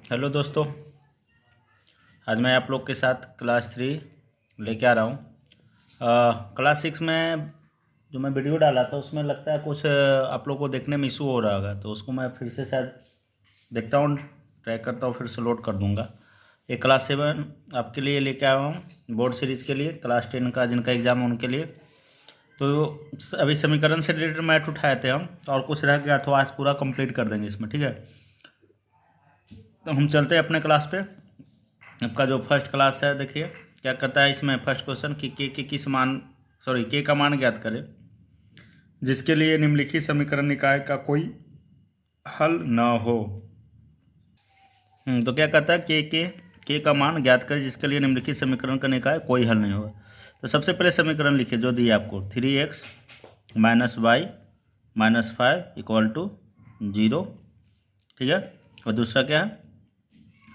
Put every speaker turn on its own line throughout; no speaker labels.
Hello दोस्तों, आज मैं आप लोग के साथ क्लास 3 लेके आ रहा हूँ। क्लास 6 में जो मैं वीडियो डाला था उसमें लगता है कुछ आप लोग को देखने में इशू हो रहा होगा, तो उसको मैं फिर से शायद देखता हूँ, ट्राई करता हूँ, फिर से लोड कर दूँगा। ये क्लास 7 आपके लिए लेके आया हूँ, बोर्ड सीरीज़ के लिए, क्लास 10 का जिनका एग्ज़ाम है उनके लिए। तो अभी समीकरण से रिलेटेड मैथ उठाए थे हम, और कुछ रह गया तो आज पूरा कंप्लीट कर देंगे इसमें, ठीक है। तो हम चलते हैं अपने क्लास पे। आपका जो फर्स्ट क्लास है, देखिए क्या कहता है इसमें। फर्स्ट क्वेश्चन कि के किस मान के का मान ज्ञात करें जिसके लिए निम्नलिखित समीकरण निकाय का कोई हल न हो। तो क्या कहता है के का मान ज्ञात करें जिसके लिए निम्नलिखित समीकरण का निकाय कोई हल नहीं होगा। तो सबसे पहले समीकरण लिखिए जो दिया आपको, 3x - y - 5 = 0, ठीक है। और दूसरा क्या है,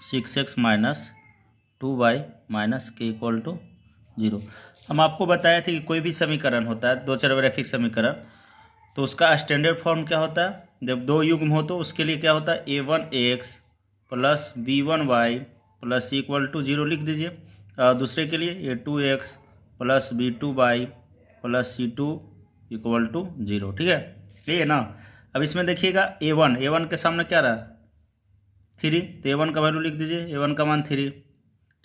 6x - 2y - k = 0। हम आपको बताए थे कि कोई भी समीकरण होता है, दो चरवरैखिक समीकरण, तो उसका स्टैंडर्ड फॉर्म क्या होता है। जब दो युग्म हो तो उसके लिए क्या होता है, a1x + b1y + c = 0 लिख दीजिए। दूसरे के लिए a2x + b2y + c2 = 0, ठीक है। ये है ना। अब इसमें देखिएगा a1 के सामने क्या रहा, 3, तो a1 का वैल्यू लिख दीजिए, a1 का मान 3,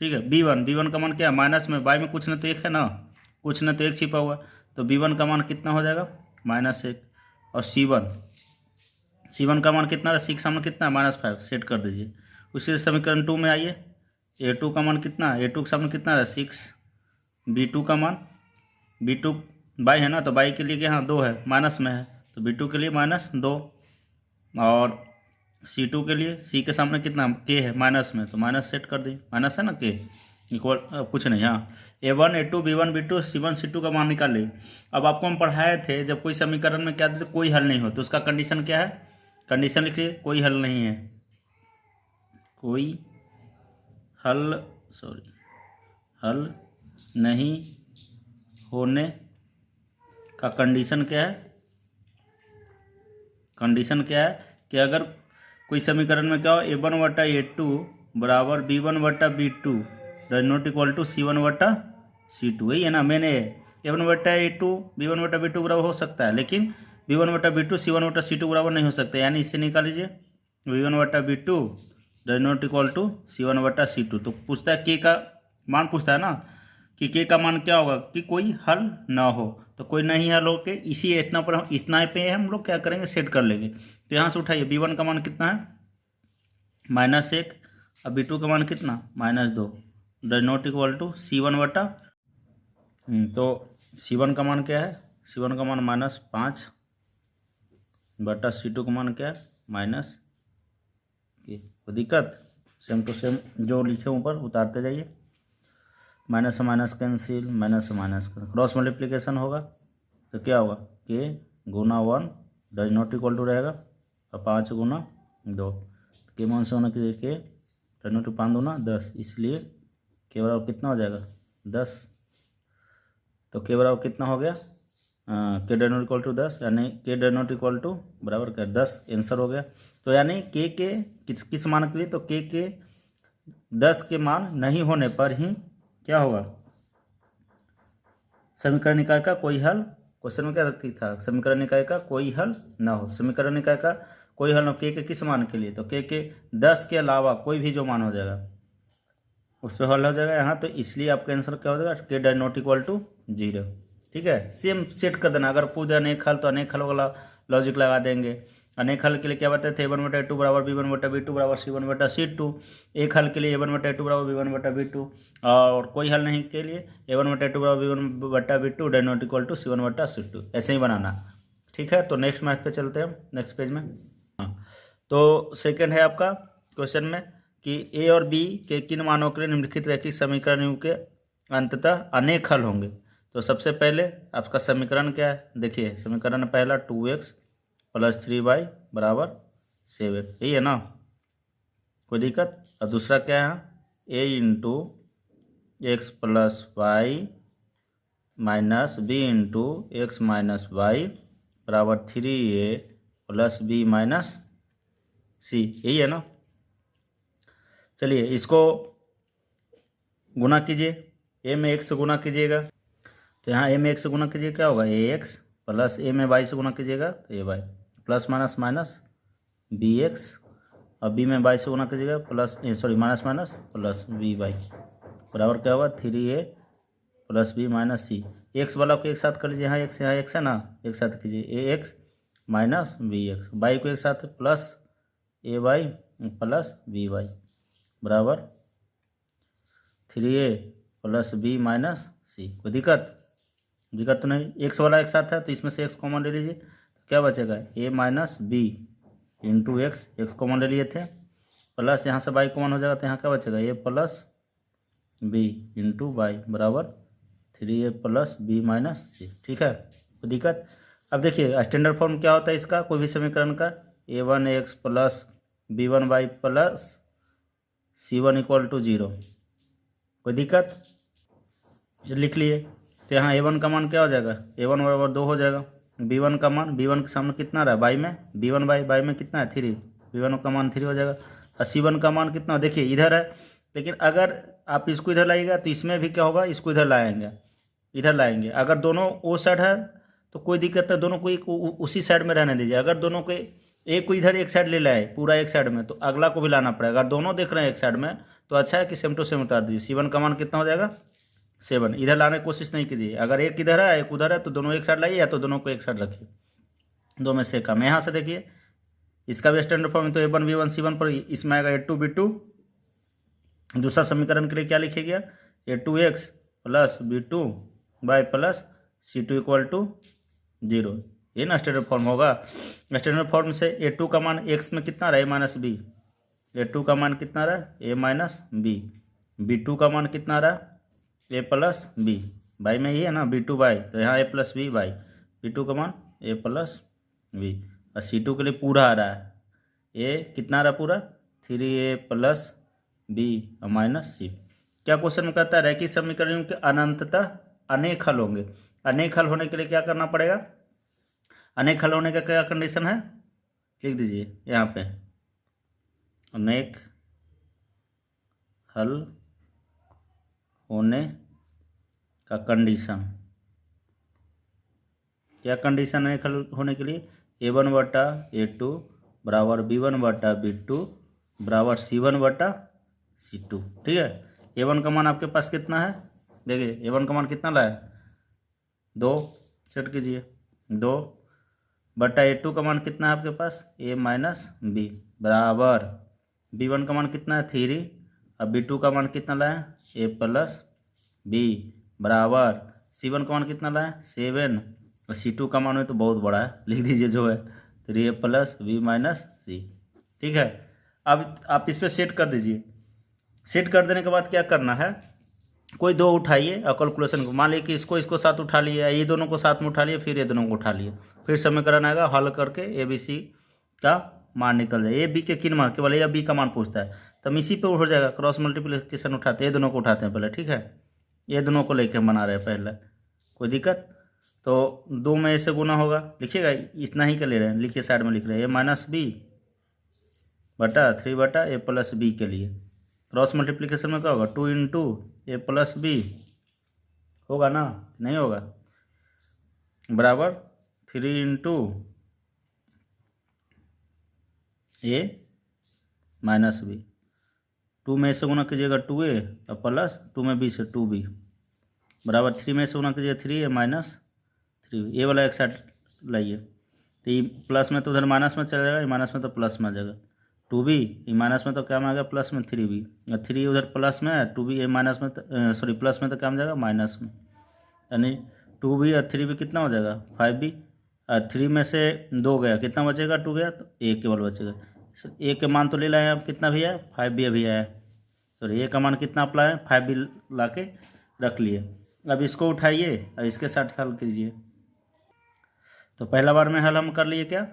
ठीक है। b1 का मान क्या है, माइनस में बाई में कुछ न तो एक है ना, कुछ न तो एक छिपा हुआ, तो b1 का मान कितना हो जाएगा, -1। और c1 का मान कितना है, c के सामने कितना है, -5, सेट कर दीजिए। उसी से समीकरण 2 में आइए, a2 का मान कितना है, a2 के सामने कितना है, 6। b2 का मान, b2 बाई है ना, तो बाई के लिए क्या, हाँ 2 है, माइनस में है, तो b2 के लिए -2। और C2 के लिए, C के सामने कितना K है, माइनस में, तो माइनस सेट कर दी, माइनस है ना K इक्वल कुछ नहीं, हाँ A1 A2 B1 B2 C1 C2 का मान निकाल ली। अब आपको हम पढ़ाए थे जब कोई समीकरण में क्या देते, कोई हल नहीं हो, तो उसका कंडीशन क्या है, कंडीशन लिखिए, कोई हल नहीं है, कोई हल हल नहीं होने का कंडीशन क्या है, कंडीशन क्या है कि अगर कोई समीकरण में क्या हो, a1/a2 = b1/b2 ≠ c1/c2, यही है ना। मैंने a1/a2 b1/b2 बराबर हो सकता है, लेकिन b1/b2 c1/c2 बराबर नहीं हो सकता, यानी इससे निकाल लीजिए b1/b2 ≠ c1/c2। तो पूछता है के का मान, पूछता है ना कि के का मान क्या होगा कि कोई हल ना हो, तो कोई नहीं हल हो के इसी इतना पे हम लोग क्या करेंगे, सेट कर लेंगे। तो यहाँ से उठाइए, b1 का मान कितना है, -1, और b2 का मान कितना, -2 ≠ c1/। तो c1 का मान क्या है, c1 का मान -5 बटा c2 का मान क्या है, माइनस के। कोई दिक्कत, सेम टू सेम जो लिखे ऊपर उतारते जाइए, माइनस से माइनस कैंसिल, माइनस से माइनस क्रॉस मल्टीप्लिकेशन होगा, तो क्या होगा, के गुना 1 ≠ रहेगा, और 5 गुना 2, के मान से होना कि के 5 दूना 10, इसलिए के बराबर कितना हो जाएगा, 10। तो के बराबर कितना हो गया, के = 10, यानी के = बराबर क्या, 10, आंसर हो गया। तो यानी के किस मान के लिए, तो के 10 के मान नहीं होने पर ही क्या होगा, समीकरण निकाय का कोई हल, क्वेश्चन में क्या था, समीकरण निकाय का कोई हल ना हो, समीकरण निकाय का कोई हल न के किस मान के लिए, तो के 10 के अलावा कोई भी जो मान हो जाएगा उस पर हल हो जाएगा यहाँ। तो इसलिए आपका आंसर क्या हो जाएगा, के ≠ 0, ठीक है। सेम सेट कर देना, अगर पूछ अनेक हल तो अनेक हल वाला लॉजिक लगा देंगे। अनेक हल के लिए क्या बताते थे, a1/a2 = b1/b2 = c1/c2। एक हल के लिए a1/a2 = b1/b2, और कोई हल नहीं के लिए a1/a2 = b1/b2 ≠ c1/c2, ऐसे ही बनाना, ठीक है। तो नेक्स्ट मैथ पे चलते हैं, नेक्स्ट पेज में। हाँ, तो सेकंड है आपका क्वेश्चन में कि ए और बी के किन मानों के लिए निम्नलिखित रैखिक समीकरणों के अंततः अनेक हल होंगे। तो सबसे पहले आपका समीकरण क्या है, देखिए समीकरण पहला 2x + 3y = 7, यही है ना, कोई दिक्कत। और दूसरा क्या है, a x + y - b x - y = 3a + b - c, यही है ना। चलिए इसको गुना कीजिए, ए में एक्स से गुना कीजिएगा तो यहाँ ए में एक्स से गुना कीजिए क्या होगा, ए एक्स प्लस ए में वाई से गुना कीजिएगा तो a y plus minus minus b x और बी में वाई से गुना कीजिएगा plus minus minus plus b y बराबर क्या होगा 3a plus b minus c. X वाला को एक साथ कर लीजिए, यहाँ एक्स है ना, एक साथ कीजिए a x minus b x, y को एक साथ plus a y plus b y बराबर 3a प्लस बी माइनस सी। कोई दिक्कत तो नहीं, एक्स वाला एक साथ है तो इसमें से एक्स कॉमन ले लीजिए तो क्या बचेगा, a minus b into x common ले लिए थे प्लस यहाँ से वाई कॉमन हो जाएगा तो यहाँ क्या बचेगा, ए प्लस बी इंटू वाई बराबर 3a प्लस बी माइनस सी। ठीक है, कोई दिक्कत। अब देखिए स्टैंडर्ड फॉर्म क्या होता है इसका, कोई भी समीकरण का, a1x plus b1y plus c1 equal to 0। कोई दिक्कत, ये लिख लिए तो यहाँ a1 का मान क्या हो जाएगा, a1 बराबर 2 हो जाएगा, b1 का मान, b1 के सामने कितना रहा बाई में, b1 बाई में कितना है 3, b1 का मान 3 हो जाएगा और c1 का मान कितना, देखिए इधर है, लेकिन अगर आप इसको इधर लाइएगा तो इसमें भी क्या होगा, इसको इधर लाएंगे। अगर दोनों वो साइड है तो कोई दिक्कत है, दोनों को उसी साइड में रहने दीजिए। अगर दोनों को एक को इधर एक साइड ले लाए पूरा एक साइड में तो अगला को भी लाना पड़ेगा। अगर दोनों देख रहे हैं एक साइड में तो अच्छा है कि सेम टू सेम उतार दीजिए। c1 का मान कितना हो जाएगा 7, इधर लाने की कोशिश नहीं कीजिए। अगर एक इधर है एक उधर है तो दोनों एक साइड लाइए या तो दोनों को एक साइड रखिए, दो में से कम। यहाँ से देखिए इसका भी स्टैंडर्ड फॉर्म तो a1 b1 c1 पर, इसमें आएगा a2 b2। दूसरा समीकरण के लिए क्या लिखे गया, a2x plus b2 y plus c2 equal to 0। ये ना स्टैंडर्ड फॉर्म होगा। स्टैंडर्ड फॉर्म से a2 का मान x में कितना रहा, a माइनस बी, a2 का मान कितना रहा a माइनस बी, b2 का मान कितना रहा a प्लस बी, वाई में ये है ना b2 वाई तो यहाँ a plus b Y, b2 का मान a प्लस बी और c2 के लिए पूरा आ रहा है a कितना रहा पूरा 3a प्लस बी माइनस सी। क्या क्वेश्चन में कहता है, रैखिक समीकरणों के अनंततः अनेक हल होंगे। अनेक हल होने के लिए क्या करना पड़ेगा, अनेक हल होने का क्या कंडीशन है, लिख दीजिए यहाँ पे, अनेक हल होने का कंडीशन। क्या कंडीशन अनेक हल होने के लिए, a1 बटा a2 बराबर b1 बटा b2 बराबर c1 बटा c2। ठीक है, a1 का मान आपके पास कितना है, देखिए a1 का मान कितना लाया 2, सेट कीजिए 2 बटा a2 का मान कितना है आपके पास a माइनस बी बराबर b1 का मान कितना है 3 और b2 का मान कितना लाया a प्लस बी बराबर c1 का मान कितना लाया 7 और c2 का मान है तो बहुत बड़ा है, लिख दीजिए जो है 3a प्लस बी माइनस सी। ठीक है, अब आप इस पर सेट कर दीजिए। सेट कर देने के बाद क्या करना है, कोई दो उठाइए और कैलकुलेशन को, मान लीजिए कि इसको साथ उठा लिए, ये दोनों को साथ में उठा लिए, फिर ये दोनों को उठा लिए, फिर समीकरण आएगा, हल करके ए बी सी का मान निकल जाए। ए बी के किन मान, केवल ए या बी का मान पूछता है तो हम इसी पे हो जाएगा, क्रॉस मल्टीप्लिकेशन उठाते हैं, ये दोनों को उठाते हैं पहले। ठीक है, ये दोनों को लेकर बना रहे हैं पहले, कोई दिक्कत। तो 2 में ऐसे गुना होगा, लिखिएगा इतना ही का ले रहे हैं, लिखिए साइड में लिख रहे हैं ए माइनस बी बटा 3 बटा ए प्लस बी के लिए। क्रॉस मल्टीप्लिकेशन में क्या होगा 2 इंटू ए प्लस बी होगा ना, नहीं होगा, बराबर 3 इंटू ए माइनस बी। 2 में से गुना कीजिएगा 2a और प्लस 2 में b से 2b बराबर 3 में से गुना कीजिएगा 3a माइनस 3। ए वाला एक साइड लाइए तो ये प्लस में तो उधर माइनस में चला जाएगा, ये माइनस में तो प्लस में आ जाएगा 2b, ये माइनस में तो क्या में आ गया प्लस में 3b, और 3 उधर प्लस में है 2b, ये माइनस में सॉरी प्लस में तो क्या में जाएगा माइनस में, यानी 2b और 3b कितना हो जाएगा 5b, और 3 में से 2 गया कितना बचेगा 2 गया तो a केवल बचेगा। a के मान तो ले लाए आप, कितना भी है 5b अभी आया, सॉरी a का मान कितना आप लाए 5b ला के रख लिए। अब इसको उठाइए और इसके साथ हल कीजिए। तो पहला बार में हल हम कर लिए क्या,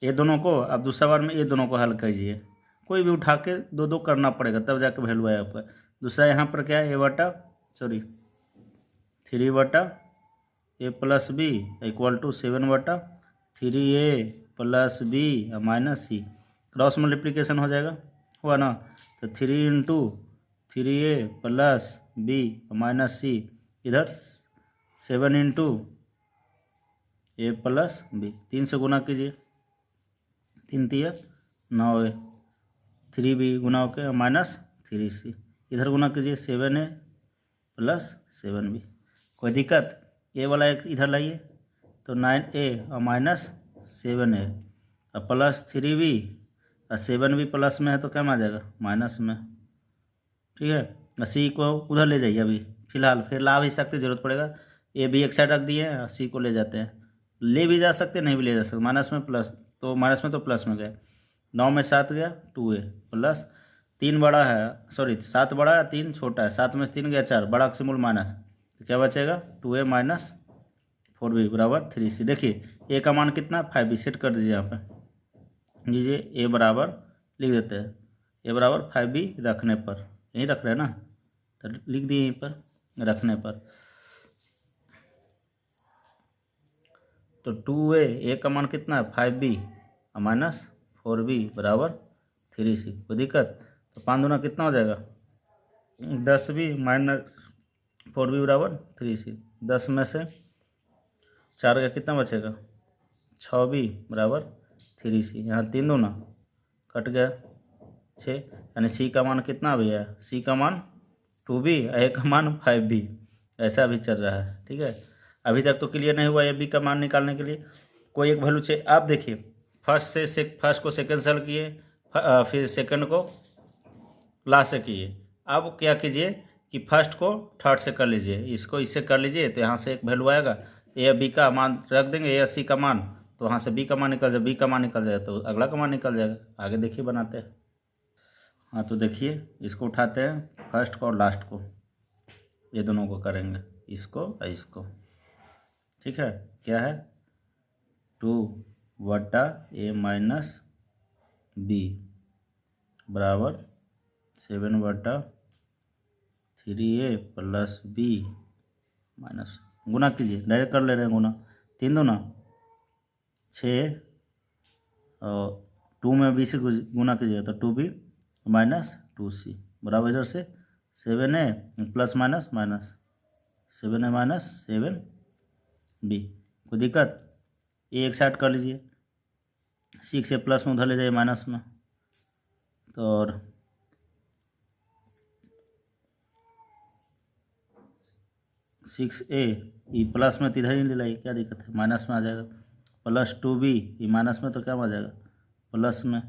ये दोनों को, अब दूसरा बार में ये दोनों को हल कीजिए, कोई भी उठा के 2 करना पड़ेगा तब जाके वैल्यू आया आपका। दूसरा यहाँ पर क्या है 3 बटा ए प्लस बी इक्वल टू 7 बटा 3a प्लस बी माइनस सी। क्रॉस मल्टीप्लिकेशन हो जाएगा, हुआ ना, तो 3 × 3a प्लस बी माइनस सी, इधर 7 × a प्लस बी, 3 से गुना कीजिए, 3 × 9a, 3b गुना होकर माइनस 3c, इधर गुना कीजिए 7a प्लस 7b। कोई दिक्कत? ए वाला एक इधर लाइए, तो 9a और माइनस 7a और प्लस 3b और 7b प्लस में है तो क्या में आ जाएगा? माइनस में। ठीक है, और सी को उधर ले जाइए अभी फिलहाल, फिर ला भी सकते, जरूरत पड़ेगा। ए भी एक साइड रख दिए और सी को ले जाते हैं, ले भी जा सकते नहीं भी ले जा सकते, माइनस में प्लस, तो माइनस में तो प्लस में गए। 9 में 7 गया 2a प्लस 3 बड़ा है, सॉरी 7 बड़ा है 3 छोटा है, 7 में से 3 गया 4, बड़ा का सिंबल माइनस, तो क्या बचेगा? 2a माइनस 4b बराबर 3c। देखिए ए का मान कितना? 5b, सेट कर दीजिए यहाँ पे, लीजिए ए बराबर लिख देते हैं, ए बराबर 5b रखने पर, यहीं रख रहे हैं ना, तो लिख दिए यहीं पर रखने पर, तो 2a, ए का मान कितना है? 5b और माइनस 4b बराबर 3c। कोई दिक्कत? तो 5 दूना कितना हो जाएगा? 10b माइनस 4b बराबर 3c। 10 में से 4 का कितना बचेगा? 6b बराबर 3c। यहाँ 3 दूना कट गया 6, यानी सी का मान कितना भैया? सी का मान 2b, ए का मान 5b, ऐसा अभी चल रहा है। ठीक है, अभी तक तो क्लियर नहीं हुआ ए बी का मान निकालने के लिए कोई एक वैल्यू चाहिए। आप देखिए फर्स्ट को सेकंड से हल किए, फिर सेकंड को लास्ट से किए। अब क्या कीजिए कि फर्स्ट को थर्ड से कर लीजिए, इसको इससे कर लीजिए, तो यहाँ से एक वैल्यू आएगा, ए या बी का मान रख देंगे, ए या सी का मान, तो वहाँ से बी का मान निकल जाए, बी का मान निकल जाए तो अगला का मान निकल जाएगा। आगे देखिए बनाते हैं। हाँ तो देखिए इसको उठाते हैं, फर्स्ट को और लास्ट को, ये दोनों को करेंगे, इसको और इसको। ठीक है, क्या है? 2/a माइनस बी बराबर 7/3a प्लस बी माइनस, गुना कीजिए, डायरेक्ट कर ले रहे हैं गुना, 3 दूना 6 और 2 में बी से गुना कीजिए तो 2b माइनस 2c बराबर इधर से 7a plus minus minus 7a minus 7b। कोई दिक्कत? ए एक साइड कर लीजिए, 6 से प्लस में उधर ले जाइए माइनस में, तो और 6a ई प्लस में तो इधर ही ले लाइए, क्या दिक्कत है? माइनस में आ जाएगा, प्लस 2b ई माइनस में तो क्या आ जाएगा? प्लस में,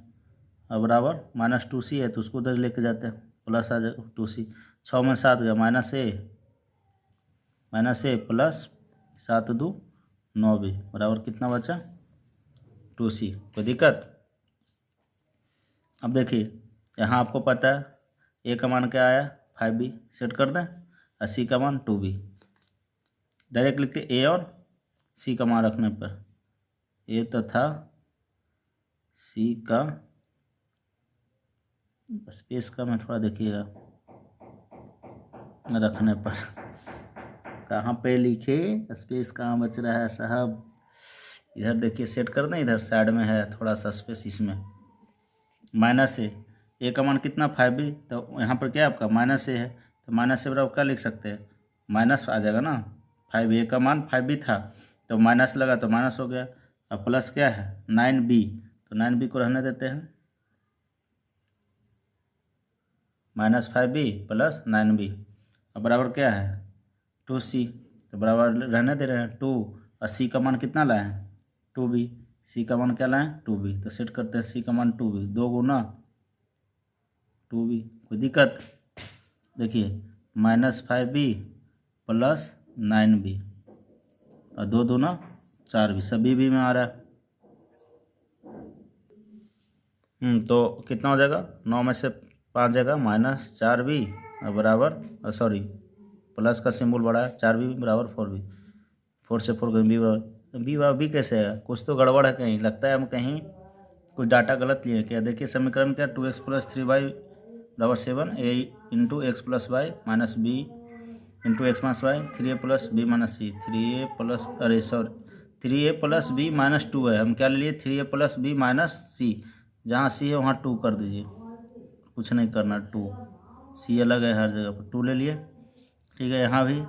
और बराबर माइनस 2c है तो उसको उधर लेके जाते हैं, प्लस आ जाएगा 2c। 6 में 7 गया माइनस ए प्लस 7 2 9b बराबर कितना बचा? 2c। कोई दिक्कत? अब देखिए यहाँ आपको पता है ए का मान क्या आया? 5b, सेट कर दें, और सी का मान 2b, डायरेक्ट लिखते ए और सी का मान रखने पर, ए तथा सी का, स्पेस का मैं थोड़ा देखिएगा रखने पर, कहाँ पे लिखे? स्पेस कहाँ बच रहा है साहब? इधर देखिए सेट कर दें, इधर साइड में है थोड़ा सा स्पेस, इसमें माइनस ए का मान कितना? 5b, तो यहाँ पर क्या है आपका? माइनस ए है, तो माइनस ए बराबर क्या लिख सकते हैं? माइनस आ जाएगा ना, 5a का मान 5b था तो माइनस लगा तो माइनस हो गया, और प्लस क्या है? 9b, तो 9b को रहने देते हैं, माइनस 5b प्लस 9b, अब बराबर क्या है? 2c, तो बराबर रहने दे रहे हैं 2, और सी का मान कितना लाए हैं? 2b, सी का मान क्या लाएँ? 2b, तो सेट करते हैं सी का मान 2b, 2 गुना 2b। कोई दिक्कत? देखिए माइनस 5b प्लस 9b और 2 दूना 4b, सभी भी में आ रहा है। तो कितना हो जाएगा? 9 में से 5 जगह माइनस 4b और बराबर, सॉरी प्लस का सिंबल बड़ा है, 4b बराबर 4b, 4 से 4 बी बराबर बी कैसे है? कुछ तो गड़बड़ है, कहीं लगता है हम कहीं कुछ डाटा गलत लिए क्या। देखिए समीकरण क्या? 2x प्लस 3y बराबर 7, a into x plus y minus b into x minus y, 3a plus b minus c, 3a plus 3a plus b minus 2 है, हम क्या ले लिए? 3a प्लस बी माइनस सी, जहाँ सी है वहाँ 2 कर दीजिए। कुछ नहीं करना, 2 सी अलग है हर जगह पर, 2 ले लिए। ठीक है, यहाँ भी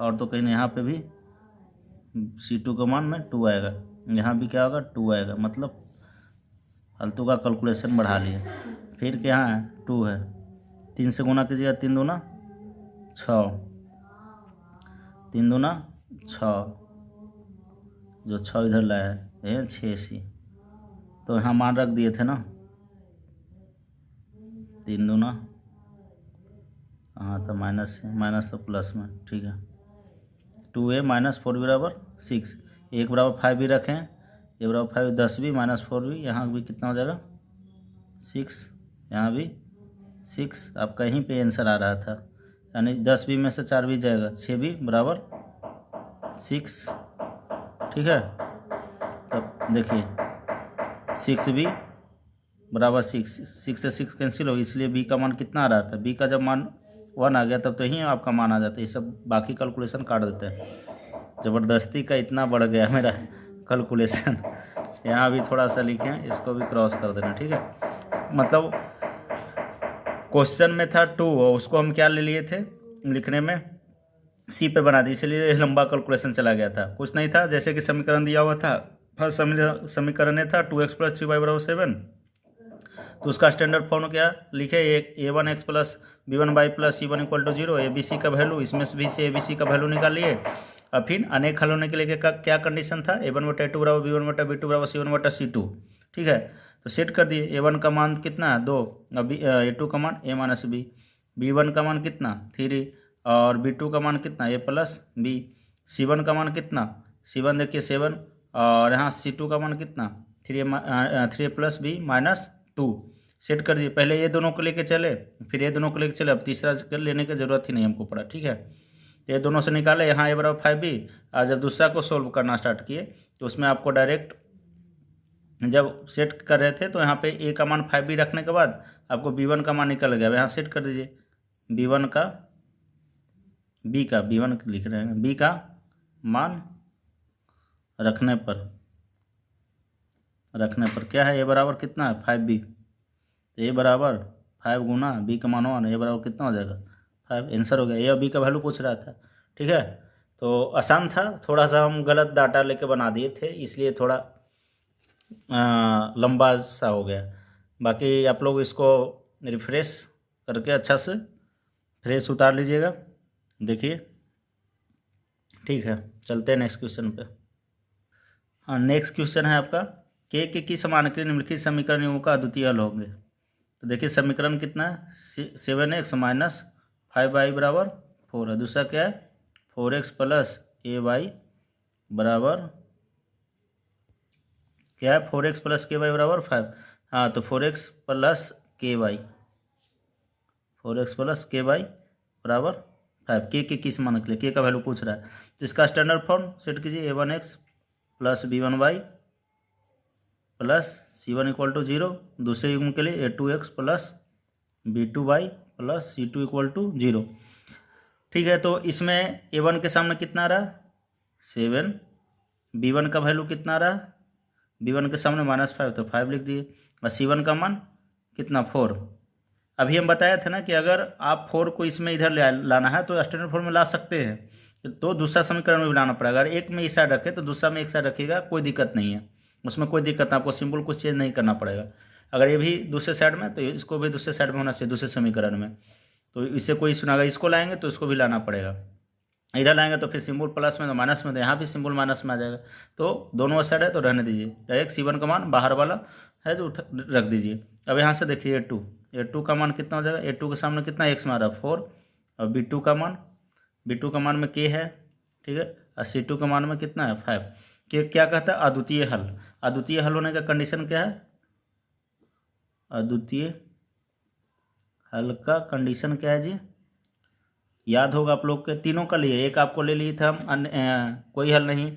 और तो कहीं नहीं, यहाँ पे भी C2 का मान में 2 आएगा, यहाँ भी क्या होगा 2 आएगा, मतलब फालतू का कैलकुलेशन बढ़ा लिए। फिर क्या है 2 है, 3 से गुना कीजिएगा, 3 दूना 6, 3 दूना 6, जो 6 इधर लाया है 6C, तो यहाँ मान रख दिए थे ना, 3 दूना, हाँ तो माइनस है, माइनस तो प्लस में। ठीक है, 2A माइनस 4B बराबर 6, एक बराबर 5 भी रखें, ये बराबर 5 10 भी माइनस 4B, यहाँ भी कितना हो जाएगा 6, यहाँ भी 6, आपका यहीं पे आंसर आ रहा था, यानी 10B में से 4B जाएगा, 6B बराबर 6। ठीक है, तब देखिए 6B बराबर 6, 6 से 6 कैंसिल हो, इसलिए B का मान कितना आ रहा था, B का जब मान 1 आ गया तब तो ही आपका मान आ जाता है। ये सब बाकी कैलकुलेशन काट देते हैं, ज़बरदस्ती का इतना बढ़ गया मेरा कैलकुलेशन। यहाँ भी थोड़ा सा लिखे हैं, इसको भी क्रॉस कर देना। ठीक है, मतलब क्वेश्चन में था 2 और उसको हम क्या ले लिए थे लिखने में, C पे बना दी, इसलिए लंबा कैलकुलेशन चला गया था। कुछ नहीं था, जैसे कि समीकरण दिया हुआ था, फर्स्ट समीकरण में था 2x + 3y बराबर 7, तो उसका स्टैंडर्ड फॉर्म क्या लिखे, a1x + b1y + c1 = 0, ABC का वैल्यू, इसमें भी से ABC का वैल्यू निकाल लिए। अब फिर अनेक हल होने के लिए क्या कंडीशन था, a1/a2 बराबर b1/b2 बराबर c1/c2। ठीक है, तो सेट कर दिए, a1 का मान कितना है 2, a2 का मान a - b, b1 का मान कितना 3, और b2 का मान कितना a + b, c1 का मान कितना, c1 देखिए 7, और यहाँ c2 का मान कितना 3a + b - 2। सेट कर दिए, पहले ये दोनों को लेके चले, फिर ये दोनों को लेके चले, अब तीसरा लेने की ज़रूरत ही नहीं हमको पड़ा। ठीक है, तो ये दोनों से निकाले, यहाँ a बराबर 5b, और जब दूसरा को सोल्व करना स्टार्ट किए तो उसमें आपको डायरेक्ट जब सेट कर रहे थे तो यहाँ पे a का मान 5b रखने के बाद आपको b1 का मान निकल गया, यहाँ सेट कर दीजिए, b1 लिख रहे हैं, b का मान रखने पर क्या है, a बराबर कितना है 5b, तो a बराबर 5 गुना b का मान 1, a बराबर कितना हो जाएगा 5, आंसर हो गया। a और b का वैल्यू पूछ रहा था। ठीक है, तो आसान था, थोड़ा सा हम गलत डाटा लेके बना दिए थे, इसलिए थोड़ा लंबा सा हो गया। बाकी आप लोग इसको रिफ्रेश करके अच्छा से फ्रेश उतार लीजिएगा, देखिए। ठीक है, चलते हैं नेक्स्ट क्वेश्चन पे। हाँ, नेक्स्ट क्वेश्चन है आपका, के की समान के निम्नलिखित समीकरणों का अद्वितीय हल होंगे। तो देखिए समीकरण कितना है, 7x - 5y बराबर 4 है, दूसरा क्या है 4x + ay बराबर क्या है, 4x + ky बराबर 5। हाँ, तो 4x + ky बराबर 5, के किस मान के लिए, के का वैल्यू पूछ रहा है, तो इसका स्टैंडर्ड फॉर्म सेट कीजिए, a1x + b1y + c1 = 0, दूसरे युग्म के लिए a2x + b2y + c2 = 0। ठीक है, तो इसमें a1 के सामने कितना रहा 7, b1 का वैल्यू कितना रहा, b1 के सामने -5, तो 5 लिख दिए, और c1 का मान कितना 4। अभी हम बताया था ना कि अगर आप 4 को इसमें इधर लाना है तो स्टैंडर्ड फॉर्म में ला सकते हैं, तो दूसरा समीकरण में भी लाना पड़ेगा। अगर एक में इस साइड रखे तो दूसरा में एक साइड रखिएगा, कोई दिक्कत नहीं है, उसमें कोई दिक्कत नहीं, आपको सिंबल कुछ चेंज नहीं करना पड़ेगा। अगर ये भी दूसरे साइड में तो इसको भी दूसरे साइड में होना चाहिए, दूसरे समीकरण में, तो इससे कोई इशू ना, अगर इसको लाएंगे तो इसको भी लाना पड़ेगा, इधर लाएंगे तो फिर सिंबल प्लस में तो माइनस में, तो यहाँ भी सिंबल माइनस में आ जाएगा, तो दोनों साइड है तो रहने दीजिए, डायरेक्ट c1 का मान बाहर वाला है जो रख दीजिए। अब यहाँ से देखिए a2 का मान कितना हो जाएगा, a2 के सामने कितना x में आ रहा है 4, और b2 का मान में k है। ठीक है, और c2 का मान में कितना है 5। के क्या कहता है अद्वितीय हल, अद्वितीय हल होने का कंडीशन क्या है, अद्वितीय हल का कंडीशन क्या है जी, याद होगा आप लोग के, तीनों का लिए, एक आपको ले लिए थे हम कोई हल नहीं,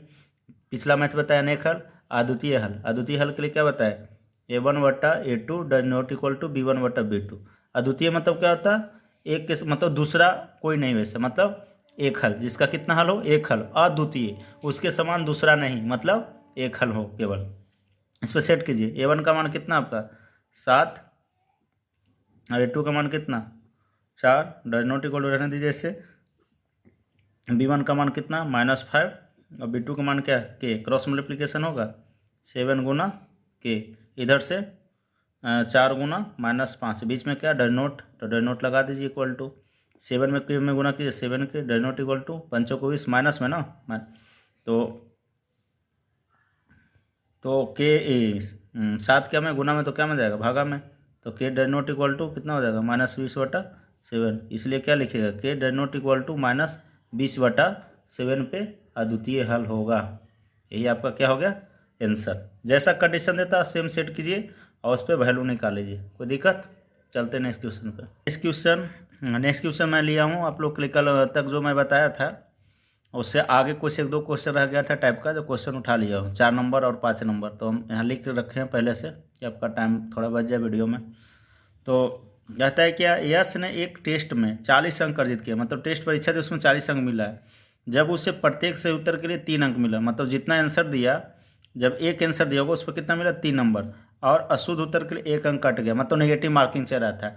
पिछला मैथ बताया अनेक हल, अद्वितीय हल, अद्वितीय हल के लिए क्या बताया a1/a2 does not equal to b1/b2। अद्वितीय मतलब क्या होता है, एक के मतलब दूसरा कोई नहीं, वैसे मतलब एक हल, जिसका कितना हल हो, एक हल, अद्वितीय, उसके समान दूसरा नहीं, मतलब एक हल हो केवल। इस पर सेट कीजिए, a1 का मान कितना आपका 7, अब A2 का मान कितना 4, डज नॉट इक्वल टू रहने दीजिए इसे। B1 का मान कितना -5 और B2 का मान क्या K, क्रॉस मल्टीप्लिकेशन होगा 7 गुना K, इधर से 4 गुना -5, बीच में क्या डज नॉट, तो डज नॉट लगा दीजिए इक्वल टू 7 में K में गुना कीजिए 7 के, डज नॉट इक्वल टू 5 को 20 माइनस में ना, तो K 7 क्या में गुना में, तो क्या में जाएगा भागा में, तो K does not equal to कितना हो जाएगा -20/7, इसलिए क्या लिखिएगा K does not equal to -20/7 पे अद्वितीय हल होगा। यही आपका क्या हो गया आंसर। जैसा कंडीशन देता सेम सेट कीजिए और उस पर वैल्यू निकाल लीजिए, कोई दिक्कत। चलते नेक्स्ट क्वेश्चन पे। नेक्स्ट क्वेश्चन मैं लिया हूँ आप लोग के लिए, कल तक जो मैं बताया था उससे आगे कुछ 1-2 क्वेश्चन रह गया था टाइप का, जो क्वेश्चन उठा लिया हूँ 4 नंबर और 5 नंबर, तो हम यहाँ लिख रखे हैं पहले से कि आपका टाइम थोड़ा बच जाए वीडियो में। तो कहता है क्या, यश ने एक टेस्ट में 40 अंक अर्जित किया, मतलब टेस्ट परीक्षा थी उसमें 40 अंक मिला है। जब उसे प्रत्येक सही उत्तर के लिए 3 अंक मिला, मतलब जितना आंसर दिया, जब एक आंसर दिया होगा उस पर कितना मिला 3 नंबर, और अशुद्ध उत्तर के लिए 1 अंक कट गया, मतलब नेगेटिव मार्किंग चल रहा था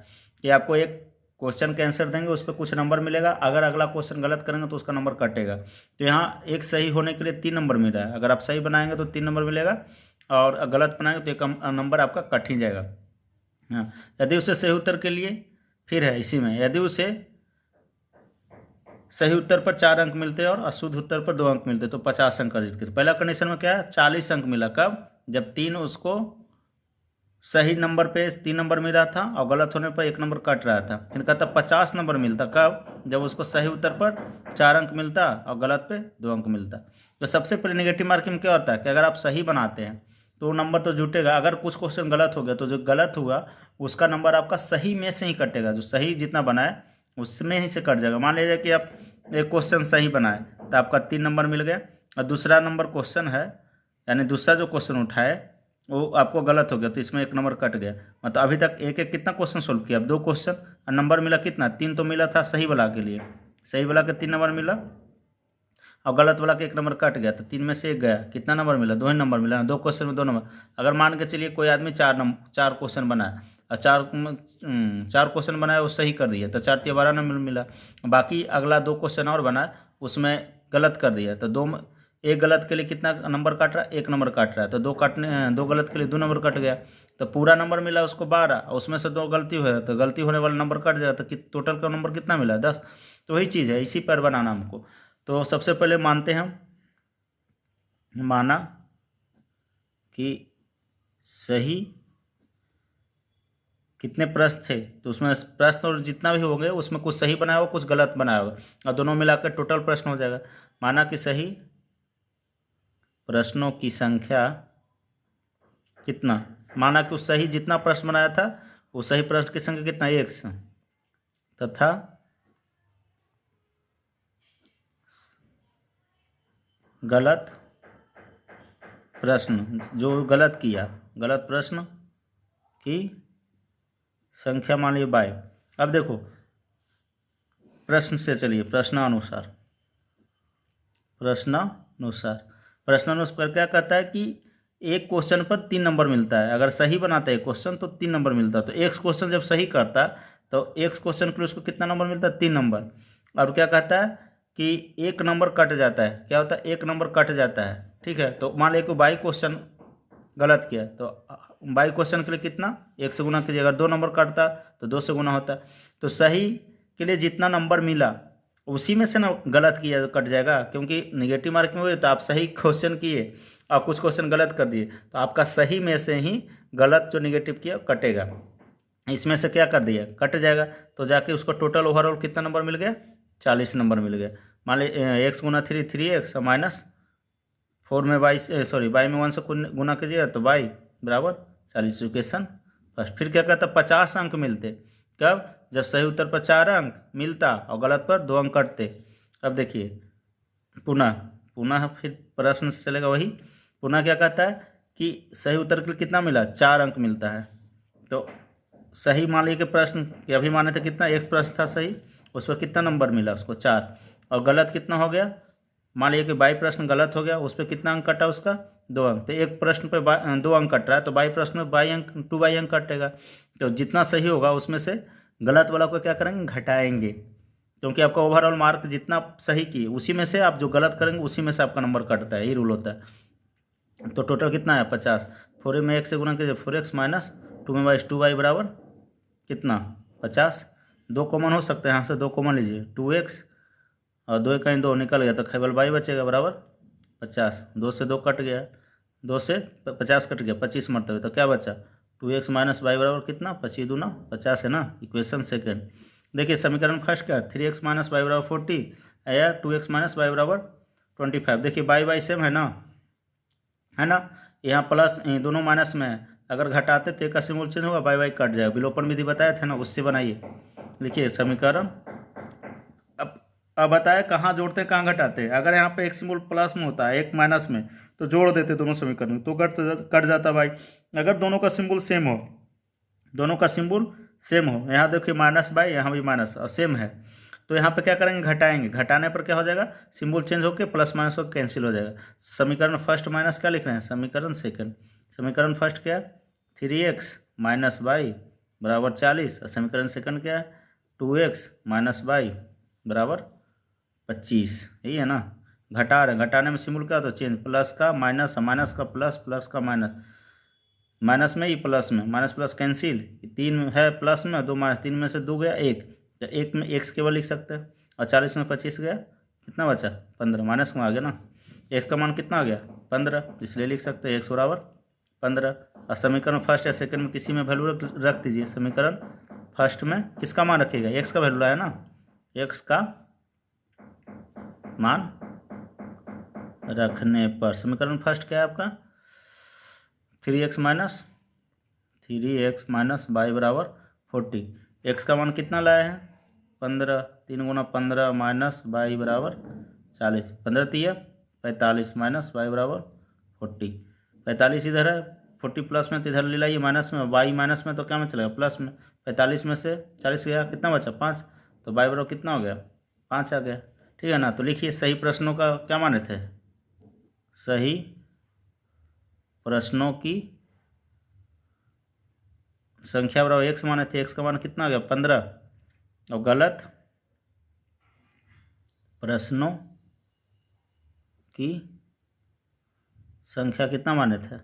कि आपको एक क्वेश्चन का आंसर देंगे उस पर कुछ नंबर मिलेगा, अगर अगला क्वेश्चन गलत करेंगे तो उसका नंबर कटेगा। तो यहाँ एक सही होने के लिए 3 नंबर मिल रहा है, अगर आप सही बनाएंगे तो 3 नंबर मिलेगा और गलत बनाएंगे तो एक नंबर आपका कट ही जाएगा। हाँ, यदि उसे सही उत्तर के लिए फिर है इसी में, यदि उसे सही उत्तर पर 4 अंक मिलते और अशुद्ध उत्तर पर 2 अंक मिलते तो 50 अंक अर्जित करते। पहला कंडीशन में क्या है 40 अंक मिला, कब, जब 3 उसको सही नंबर पे 3 नंबर मिल रहा था और गलत होने पर 1 नंबर कट रहा था। फिर कहता 50 नंबर मिलता, कब, जब उसको सही उत्तर पर 4 अंक मिलता और गलत पे 2 अंक मिलता। तो सबसे पहले नेगेटिव मार्किंग में क्या होता है कि अगर आप सही बनाते हैं तो नंबर तो जुटेगा, अगर कुछ क्वेश्चन गलत हो गया तो जो गलत हुआ उसका नंबर आपका सही में से ही कटेगा, जो सही जितना बनाए उसमें ही से कट जाएगा। मान लीजिए कि आप एक क्वेश्चन सही बनाए तो आपका 3 नंबर मिल गया, और दूसरा नंबर क्वेश्चन है, यानी दूसरा जो क्वेश्चन उठाए वो आपको गलत हो गया तो इसमें 1 नंबर कट गया। मतलब अभी तक एक एक कितना क्वेश्चन सोल्व किया, अब 2 क्वेश्चन और नंबर मिला कितना 3, तो मिला था सही वाला के लिए, सही वाला के 3 नंबर मिला और गलत वाला के 1 नंबर कट गया, तो 3 में से 1 गया, कितना नंबर मिला 2 ही नंबर मिला, 2 क्वेश्चन में 2 नंबर। अगर मान के चलिए कोई आदमी 4 क्वेश्चन बनाया और 4 क्वेश्चन बनाया वो सही कर दिया तो 4 12 नंबर मिला, बाकी अगला 2 क्वेश्चन और बनाया उसमें गलत कर दिया तो 1 गलत के लिए कितना नंबर काट रहा है 1 नंबर काट रहा है, तो 2 गलत के लिए 2 नंबर कट गया, तो पूरा नंबर मिला उसको 12, उसमें से 2 गलती हुआ तो गलती होने वाला नंबर कट जाए, तो टोटल का नंबर कितना मिला 10। तो वही चीज़ है, इसी पर बनाना हमको। तो सबसे पहले मानते हैं हम, माना कि सही कितने प्रश्न थे, तो उसमें प्रश्न और जितना भी होंगे उसमें कुछ सही बनाया होगा कुछ गलत बनाया होगा और दोनों मिलाकर टोटल प्रश्न हो जाएगा। माना कि सही प्रश्नों की संख्या कितना, माना कि उस सही जितना प्रश्न बनाया था वो सही प्रश्न की संख्या कितना 1 तथा गलत प्रश्न जो गलत किया, गलत प्रश्न की संख्या मान लीजिए 22। अब देखो प्रश्न से चलिए, प्रश्नानुसार क्या कहता है कि एक क्वेश्चन पर 3 नंबर मिलता है, अगर सही बनाता है एक क्वेश्चन तो 3 नंबर मिलता है, तो एक क्वेश्चन जब सही करता है तो एक क्वेश्चन के लिए उसको कितना नंबर मिलता है 3 नंबर। और क्या कहता है कि 1 नंबर कट जाता है, क्या होता है 1 नंबर कट जाता है, ठीक है। तो मान लीजिए कि 22 क्वेश्चन गलत किया तो 22 क्वेश्चन के लिए कितना 1 से गुना कीजिए, अगर 2 नंबर कटता तो 2 से गुना होता। तो सही के लिए जितना नंबर मिला उसी में से ना गलत किया तो कट जाएगा, क्योंकि नेगेटिव मार्क में हुए तो आप सही क्वेश्चन किए और कुछ क्वेश्चन गलत कर दिए तो आपका सही में से ही गलत जो नेगेटिव किया कटेगा, इसमें से क्या कर दिया कट जाएगा। तो जाके उसको टोटल ओवरऑल कितना नंबर मिल गया 40 नंबर मिल गया। मान लीजिए x गुना 3 3x माइनस 4 में 22 में 1 से गुना कीजिएगा तो 22 बराबर 40 इक्वेशन फर्स्ट। फिर क्या कहता 50 अंक मिलते, कब, जब सही उत्तर पर 4 अंक मिलता और गलत पर 2 अंक कटते। अब देखिए पुनः फिर प्रश्न से चलेगा वही, पुनः क्या कहता है कि सही उत्तर के लिए कितना मिला 4 अंक मिलता है। तो सही मान लीजिए कि प्रश्न के अभी माने थे कितना एक प्रश्न था सही, उस पर कितना नंबर मिला उसको 4, और गलत कितना हो गया, मान लीजिए कि 22 प्रश्न गलत हो गया उस पर कितना अंक कटा उसका 2 अंक। तो एक प्रश्न पे 2 अंक कट रहा है, तो बाई प्रश्न में 2 अंक कटेगा। तो जितना सही होगा उसमें से गलत वाला को क्या करेंगे, घटाएंगे, क्योंकि आपका ओवरऑल मार्क जितना सही किए उसी में से आप जो गलत करेंगे उसी में से आपका नंबर कटता है, यही रूल होता है। तो टोटल कितना है 50। 4 में 1 से गुना कीजिए, 4x माइनस 2 में 22, 2y बराबर कितना 50। 2 कॉमन हो सकते हैं, यहाँ से 2 कॉमन लीजिए, 2x और 2 कहीं 2 निकल गया तो केवल y बचेगा बराबर 50। 2 से 2 कट गया, 2 से 50 कट गया, 25 मरतबे, तो क्या बचा 2x माइनस वाई बराबर कितना 25 दूना 50 है ना। Equation second. देखिए समीकरण फर्स्ट क्या, 3x माइनस वाई बराबर 40 या 2x माइनस वाई बराबर 25। देखिए बाई सेम है ना, यहाँ प्लस दोनों माइनस में है, अगर घटाते तो एक का सिंबल चेंज होगा, बाई कट जाएगा। विलोपन विधि बताया था ना, उससे बनाइए। लिखिए समीकरण। अब बताए कहाँ जोड़ते हैं कहाँ घटाते हैं। अगर यहाँ पे एक सिंबल प्लस में होता है एक माइनस में तो जोड़ देते दोनों समीकरण तो कट जाता भाई। अगर दोनों का सिंबल सेम हो, यहाँ देखिए माइनस बाई, यहाँ भी माइनस और सेम है, तो यहाँ पे क्या करेंगे, घटाएंगे। घटाने पर क्या हो जाएगा, सिंबल चेंज होकर प्लस माइनस हो कैंसिल हो जाएगा। समीकरण फर्स्ट माइनस क्या लिख रहे हैं, समीकरण सेकंड। समीकरण फर्स्ट क्या है 3x माइनस बाई बराबर 40 और समीकरण सेकंड क्या है 2x माइनस बाई बराबर 25। यही है ना। घटा रहे, घटाने में सिंबल क्या होता है चेंज, प्लस का माइनस, माइनस का प्लस, प्लस का माइनस, माइनस में ही प्लस में, माइनस प्लस कैंसिल, 3 है प्लस में 2 माइनस, 3 में से 2 गया 1, तो 1 में x केवल लिख सकते हैं, और 40 में 25 गया कितना बचा 15, माइनस में आ गया ना। x का मान कितना आ गया 15, इसलिए लिख सकते हैं x बराबर 15। और समीकरण फर्स्ट या सेकंड में किसी में वैल्यू रख दीजिए। समीकरण फर्स्ट में किसका मान रखिएगा, x का वैल्यू लाया ना, x का मान रखने पर समीकरण फर्स्ट क्या है आपका 3x माइनस बाई बराबर 40। x का मान कितना लाया है 15, 3 गुना 15 माइनस बाई बराबर 40, 15 तिया 45 माइनस बाई बराबर 40। 45 इधर है, 40 प्लस में तो इधर ले लाइए माइनस में, बाई माइनस में तो क्या में चलेगा प्लस में। 45 में से 40 गया कितना बचा 5, तो बाई बराबर कितना हो गया 5 आ गया। ठीक है ना। तो लिखिए सही प्रश्नों का क्या माने थे, सही प्रश्नों की संख्या बराबर x माने थे, x का मान कितना आ गया 15, और गलत प्रश्नों की संख्या कितना माने थे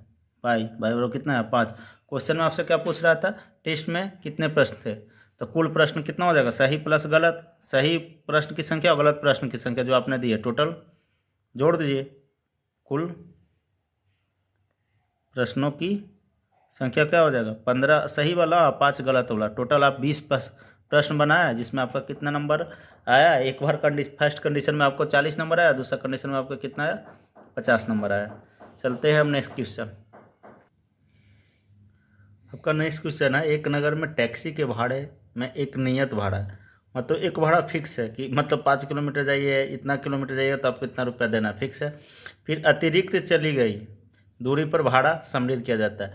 बाई बराबर कितना है 5। क्वेश्चन में आपसे क्या पूछ रहा था, टेस्ट में कितने प्रश्न थे, तो कुल प्रश्न कितना हो जाएगा, सही प्लस गलत, सही प्रश्न की संख्या और गलत प्रश्न की संख्या जो आपने दी है टोटल जोड़ दीजिए। कुल प्रश्नों की संख्या क्या हो जाएगा 15 सही वाला और 5 गलत वाला, टोटल आप 20 प्रश्न बनाया, जिसमें आपका कितना नंबर आया, एक बार फर्स्ट कंडीशन में आपको 40 नंबर आया, दूसरा कंडीशन में आपका कितना आया 50 नंबर आया। चलते हैं हम नेक्स्ट क्वेश्चन। आपका नेक्स्ट क्वेश्चन है, एक नगर में टैक्सी के भाड़े में एक नियत भाड़ा है, मतलब एक भाड़ा फिक्स है कि मतलब 5 किलोमीटर जाइए, इतना किलोमीटर जाइए तो आपको इतना रुपया देना फिक्स है। फिर अतिरिक्त चली गई दूरी पर भाड़ा सम्मिलित किया जाता है।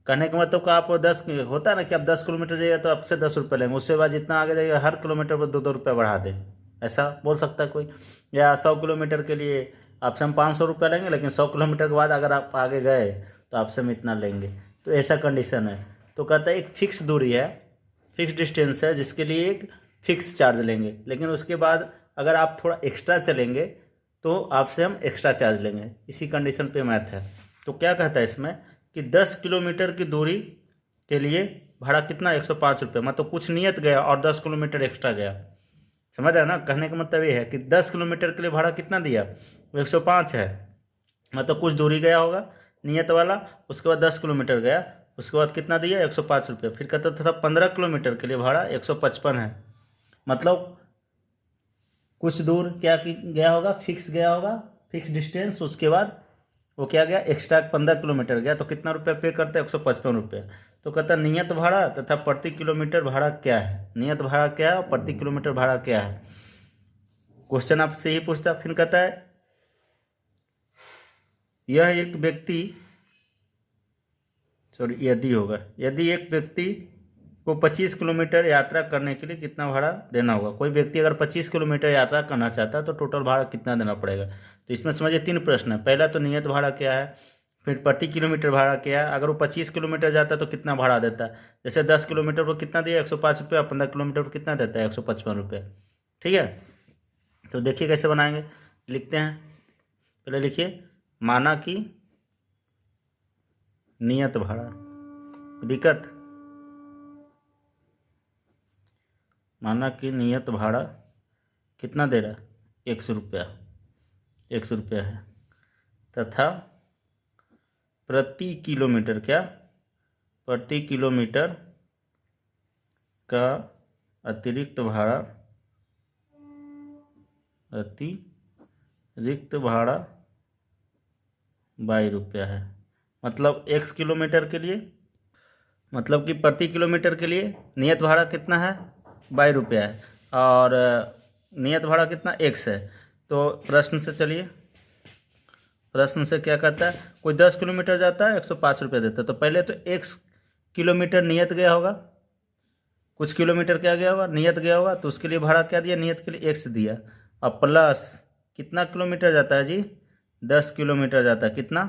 कहने का मतलब का आप 10 होता है ना कि आप 10 किलोमीटर जाइए तो आपसे 10 रुपये लेंगे, उसके बाद जितना आगे जाइए हर किलोमीटर पर 2-2 रुपये बढ़ा दें, ऐसा बोल सकता है कोई। या 100 किलोमीटर के लिए आपसे हम 500 रुपये लेंगे, लेकिन 100 किलोमीटर के बाद अगर आप आगे गए तो आपसे हम इतना लेंगे, तो ऐसा कंडीशन है। तो कहता है एक फिक्स दूरी है, फिक्स डिस्टेंस है, जिसके लिए एक फिक्स चार्ज लेंगे, लेकिन उसके बाद अगर आप थोड़ा एक्स्ट्रा चलेंगे तो आपसे हम एक्स्ट्रा चार्ज लेंगे। इसी कंडीशन पे मैथ है। तो क्या कहता है इसमें कि 10 किलोमीटर की दूरी के लिए भाड़ा कितना 105 रुपये, मतलब कुछ नियत गया और 10 किलोमीटर एक्स्ट्रा गया, समझ रहे हैं ना। कहने का मतलब ये है कि 10 किलोमीटर के लिए भाड़ा कितना दिया 105 है, मतलब कुछ दूरी गया होगा नियत वाला, उसके बाद 10 किलोमीटर गया, उसके बाद कितना दिया 105 रुपये। फिर कहता था 15 किलोमीटर के लिए भाड़ा 155 है, मतलब कुछ दूर क्या गया होगा, फिक्स गया होगा, फिक्स डिस्टेंस, उसके बाद वो क्या गया एक्स्ट्रा 15 किलोमीटर गया, तो कितना रुपया पे करता है 155 रुपये। तो कहता है नियत भाड़ा तथा प्रति किलोमीटर भाड़ा क्या है, नियत भाड़ा क्या है और प्रति किलोमीटर भाड़ा क्या है। क्वेश्चन आपसे ही पूछता है। फिर कहता है यह एक व्यक्ति यदि होगा, यदि एक व्यक्ति को 25 किलोमीटर यात्रा करने के लिए कितना भाड़ा देना होगा। कोई व्यक्ति अगर 25 किलोमीटर यात्रा करना चाहता है तो टोटल भाड़ा कितना देना पड़ेगा। तो इसमें समझिए 3 प्रश्न है। पहला तो नियत भाड़ा क्या है, फिर प्रति किलोमीटर भाड़ा क्या है, अगर वो 25 किलोमीटर जाता है तो कितना भाड़ा देता है। जैसे 10 किलोमीटर पर कितना दिया 105 रुपया, 15 किलोमीटर पर कितना देता है 155 रुपया। ठीक है, तो देखिए कैसे बनाएंगे, लिखते हैं। पहले लिखिए माना कि नियत भाड़ा, दिक्कत, माना कि नियत भाड़ा कितना दे रहा है 100 रुपया, 100 रुपया है, तथा प्रति किलोमीटर क्या, प्रति किलोमीटर का अतिरिक्त भाड़ा, अतिरिक्त भाड़ा 22 रुपया है। मतलब x किलोमीटर के लिए, मतलब कि प्रति किलोमीटर के लिए नियत भाड़ा कितना है 22 रुपया है, और नियत भाड़ा कितना x है। तो प्रश्न से चलिए, प्रश्न से क्या कहता है, कोई 10 किलोमीटर जाता है 105 रुपया देता है, तो पहले तो x किलोमीटर नियत गया होगा, कुछ किलोमीटर क्या गया होगा नियत गया होगा, तो उसके लिए भाड़ा क्या दिया, नियत के लिए x दिया, और प्लस कितना किलोमीटर जाता है जी 10 किलोमीटर जाता है, कितना,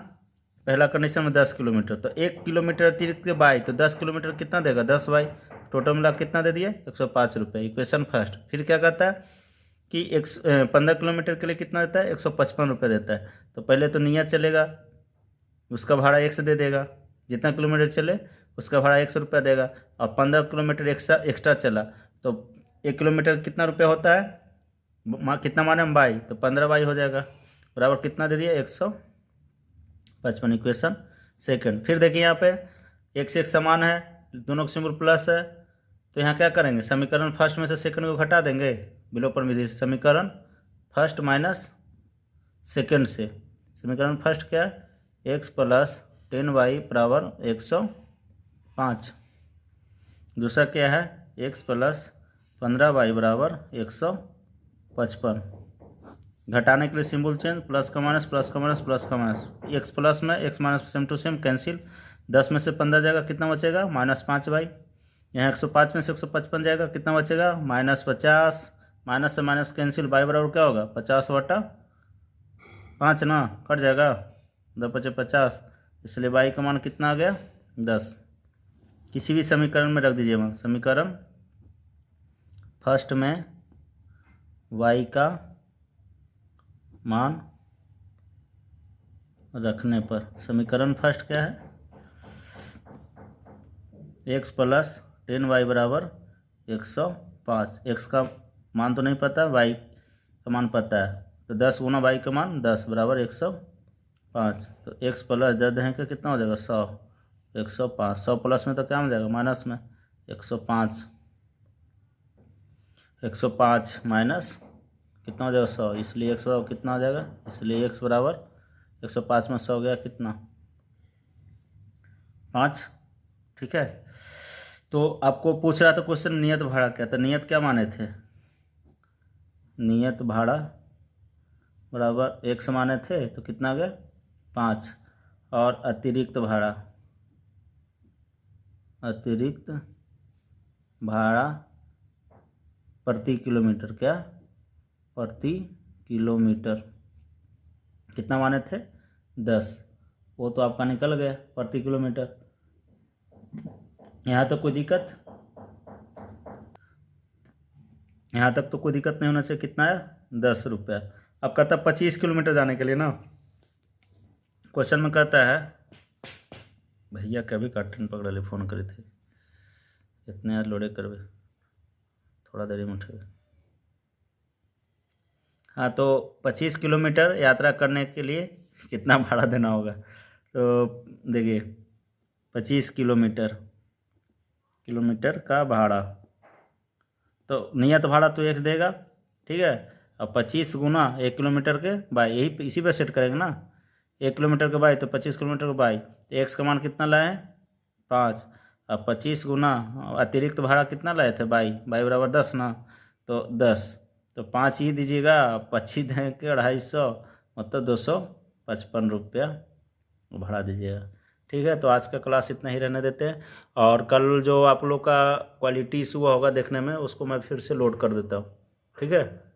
पहला कंडीशन में 10 किलोमीटर, तो 1 किलोमीटर अतिरिक्त के बाई, तो 10 किलोमीटर कितना देगा 10 बाई, टोटल मिला कितना दे दिया 105 रुपये। Equation first. फिर क्या कहता है कि 15 किलोमीटर के लिए कितना देता है 155 रुपये देता है, तो पहले तो नियत चलेगा, उसका भाड़ा 1 से दे देगा, जितना किलोमीटर चले उसका भाड़ा 100 रुपया देगा, और 15 किलोमीटर एक्स्ट्रा चला तो 1 किलोमीटर कितना रुपया होता है, कितना माने हम बाई, तो 15 बाई हो जाएगा, बराबर कितना दे दिया 155। Equation second. फिर देखिए यहाँ पे एक से एक समान है, दोनों का सिंबल प्लस है, तो यहाँ क्या करेंगे, समीकरण फर्स्ट में से सेकंड को घटा देंगे, विलोपन विधि से, समीकरण फर्स्ट माइनस सेकंड से, समीकरण फर्स्ट क्या है x प्लस 10y बराबर 105, दूसरा क्या है x प्लस 15y बराबर 155। घटाने के लिए सिंबल चेंज, प्लस का माइनस, प्लस का माइनस, प्लस का माइनस, x प्लस में x minus same to same cancel, 10 में से 15 जाएगा कितना बचेगा -5y, यहाँ 105 में से 155 जाएगा कितना बचेगा -50, माइनस से माइनस कैंसिल, y बराबर क्या होगा 50/5 ना, कट जाएगा 10 × 50, इसलिए y का मान कितना आ गया 10। किसी भी समीकरण में रख दीजिएगा, समीकरण फर्स्ट में y का मान रखने पर, समीकरण फर्स्ट क्या है x प्लस 10y बराबर 105, x का मान तो नहीं पता, y का मान पता है, तो 10 गुना y का मान 10 बराबर 105, तो x प्लस 10 हैं कि कितना हो जाएगा 100, 105, 100 प्लस में तो क्या हो जाएगा माइनस में 105, 105 माइनस कितना हो जाएगा 100, इसलिए x बराबर कितना हो जाएगा, इसलिए x बराबर 105 में 100 गया कितना 5। ठीक है, तो आपको पूछ रहा था क्वेश्चन नियत भाड़ा क्या, तो नियत क्या माने थे, नियत भाड़ा बराबर 1 माने थे, तो कितना गया 5, और अतिरिक्त भाड़ा, अतिरिक्त भाड़ा प्रति किलोमीटर क्या, प्रति किलोमीटर कितना माने थे 10, वो तो आपका निकल गया प्रति किलोमीटर। यहाँ तक कोई दिक्कत, यहाँ तक तो कोई दिक्कत नहीं होना चाहिए, कितना है 10 रुपया। अब कहता है 25 किलोमीटर जाने के लिए ना, क्वेश्चन में कहता है, भैया कभी कार्टन पकड़ ले फ़ोन करे थे, इतने आज लोडे करवे थोड़ा देरी में उठे। हाँ, तो 25 किलोमीटर यात्रा करने के लिए कितना भाड़ा देना होगा, तो देखिए 25 किलोमीटर का भाड़ा, तो नियत भाड़ा तो 1 देगा, ठीक है, अब 25 गुना 1 किलोमीटर के बाई, यही इसी पे सेट करेंगे ना, 1 किलोमीटर के बाई तो 25 किलोमीटर के बाई, तो x का मान कितना लाए 5, अब 25 गुना अतिरिक्त भाड़ा कितना लाए थे बाई बराबर 10 ना, तो 10, तो 5 ही दीजिएगा, 25 दें के 250, मतलब 255 रुपया भाड़ा दीजिएगा। ठीक है, तो आज का क्लास इतना ही रहने देते हैं, और कल जो आप लोग का क्वालिटी इशू होगा देखने में, उसको मैं फिर से लोड कर देता हूँ। ठीक है।